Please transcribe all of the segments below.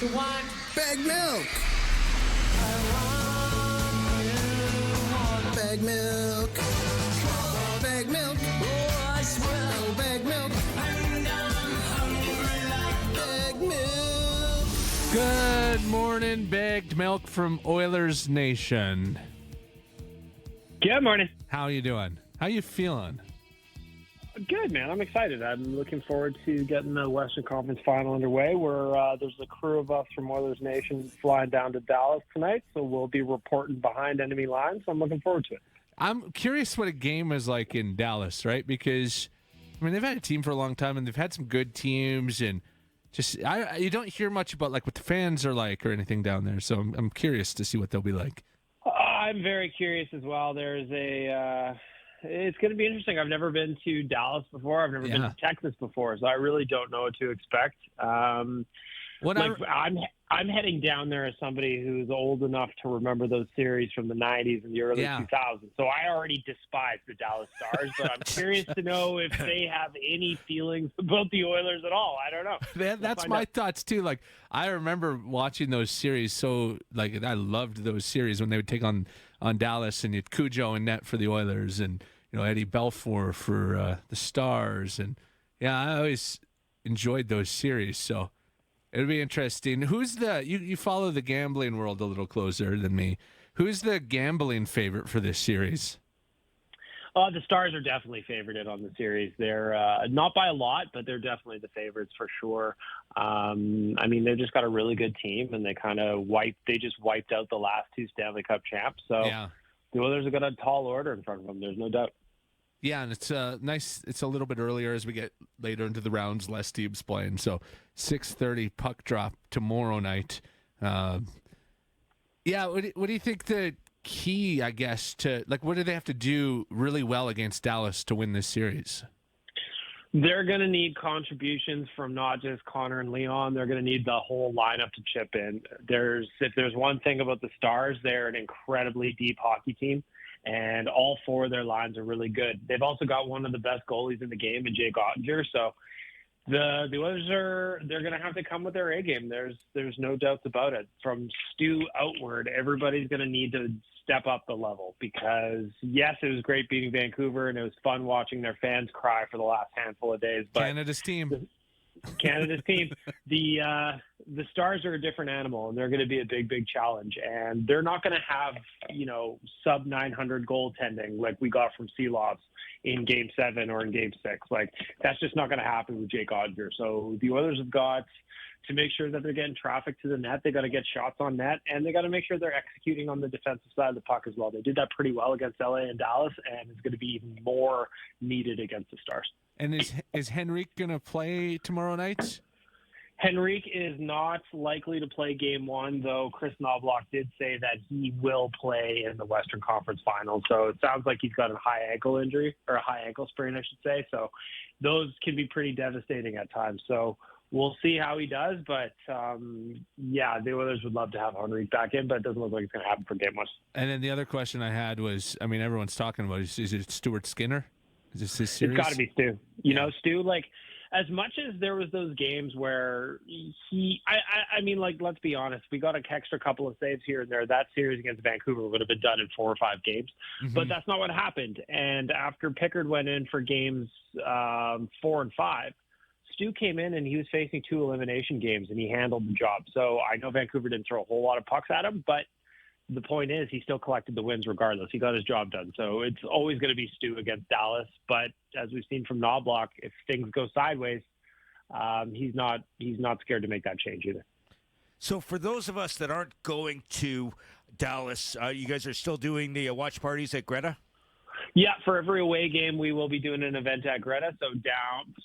you want? BaggedMilk. BaggedMilk. BaggedMilk. Oh, I swear. Oh, BaggedMilk. And I'm hungry like BaggedMilk. Good morning, Bagged Milk from OilersNation. Good morning. How you doing? How you feeling? Good, man. I'm excited. I'm looking forward to getting the Western Conference Final underway. There's a crew of us from OilersNation flying down to Dallas tonight, so we'll be reporting behind enemy lines. So I'm looking forward to it. I'm curious what a game is like in Dallas, right? Because, I mean, they've had a team for a long time, and they've had some good teams, and just you don't hear much about like what the fans are like or anything down there. So I'm curious to see what they'll be like. I'm very curious as well. It's going to be interesting. I've never been to Dallas before. I've never been to Texas before, so I really don't know what to expect. I'm heading down there as somebody who's old enough to remember those series from the 90s and the early 2000s. So I already despise the Dallas Stars, but I'm curious to know if they have any feelings about the Oilers at all. I don't know. That's my thoughts too. Like, I remember watching those series. So like, I loved those series when they would take on Dallas, and you had Cujo and net for the Oilers, and Eddie Belfour for the Stars, and I always enjoyed those series. So it'll be interesting. Who's you follow the gambling world a little closer than me. Who's the gambling favorite for this series? The Stars are definitely favorited on the series. They're not by a lot, but they're definitely the favorites for sure. I mean, they've just got a really good team, and they just wiped out the last two Stanley Cup champs. So the Oilers have got a tall order in front of them. There's no doubt. Yeah, and it's nice. It's a little bit earlier as we get later into the rounds, less teams playing. So 6:30 puck drop tomorrow night. What do you think the key, I guess, to like what do they have to do really well against Dallas to win this series? They're going to need contributions from not just Connor and Leon. They're going to need the whole lineup to chip in. If there's one thing about the Stars, they're an incredibly deep hockey team, and all four of their lines are really good. They've also got one of the best goalies in the game in Jake Ottinger. So the Oilers they're going to have to come with their A game. There's no doubts about it. From Stu outward, everybody's going to need to step up the level because, yes, it was great beating Vancouver, and it was fun watching their fans cry for the last handful of days. But Canada's team. The Stars are a different animal, and they're going to be a big, big challenge. And they're not going to have, sub 900 goaltending like we got from Seeloffs in Game 7 or in Game 6. Like, that's just not going to happen with Jake Ottinger. So the Oilers have got to make sure that they're getting traffic to the net. They got to get shots on net, and they got to make sure they're executing on the defensive side of the puck as well. They did that pretty well against LA and Dallas, and it's going to be even more needed against the Stars. And is Henrique going to play tomorrow night? Henrique is not likely to play Game 1, though Chris Knobloch did say that he will play in the Western Conference Finals. So it sounds like he's got a high ankle injury, or a high ankle sprain, I should say. So those can be pretty devastating at times. So we'll see how he does. But, the Oilers would love to have Henrique back in, but it doesn't look like it's going to happen for Game 1. And then the other question I had was, I mean, everyone's talking about is it Stuart Skinner? Is this his series? It's got to be Stu. Stu, like, as much as there was those games where let's be honest, we got an extra couple of saves here and there. That series against Vancouver would have been done in 4 or 5 games, but that's not what happened. And after Pickard went in for games 4 and 5, Stu came in and he was facing 2 elimination games and he handled the job. So I know Vancouver didn't throw a whole lot of pucks at him, but the point is he still collected the wins regardless. He got his job done. So it's always going to be Stu against Dallas. But as we've seen from Knobloch, if things go sideways, he's not scared to make that change either. So for those of us that aren't going to Dallas, you guys are still doing the watch parties at Greta? Yeah, for every away game, we will be doing an event at Greta.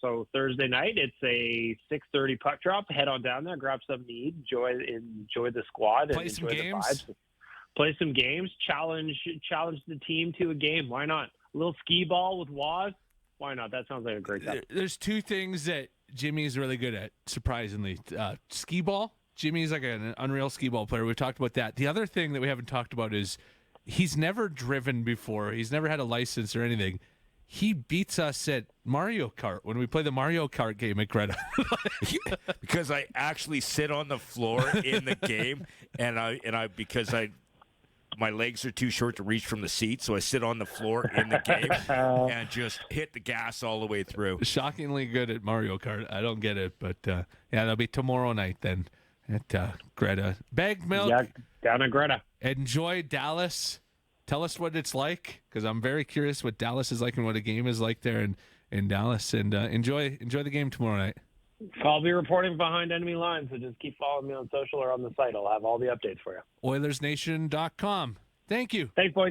So Thursday night, it's a 6:30 puck drop. Head on down there, grab something to eat, enjoy the squad, play and some enjoy games. The vibes. Play some games, challenge the team to a game. Why not? A little skee ball with Waz. Why not? That sounds like a great time. There's 2 things that Jimmy is really good at, surprisingly. Skee ball. Jimmy's like an unreal skee ball player. We've talked about that. The other thing that we haven't talked about is he's never driven before. He's never had a license or anything. he beats us at Mario Kart when we play the Mario Kart game at Greta. Because I actually sit on the floor in the game, and I because my legs are too short to reach from the seat, so I sit on the floor in the game and just hit the gas all the way through. Shockingly good at Mario Kart. I don't get it, but yeah, that'll be tomorrow night then at Greta. BaggedMilk. Yeah, down at Greta. Enjoy Dallas. Tell us what it's like, because I'm very curious what Dallas is like and what a game is like there in Dallas. And enjoy the game tomorrow night. I'll be reporting behind enemy lines, so just keep following me on social or on the site. I'll have all the updates for you. OilersNation.com. Thank you. Thanks, boys.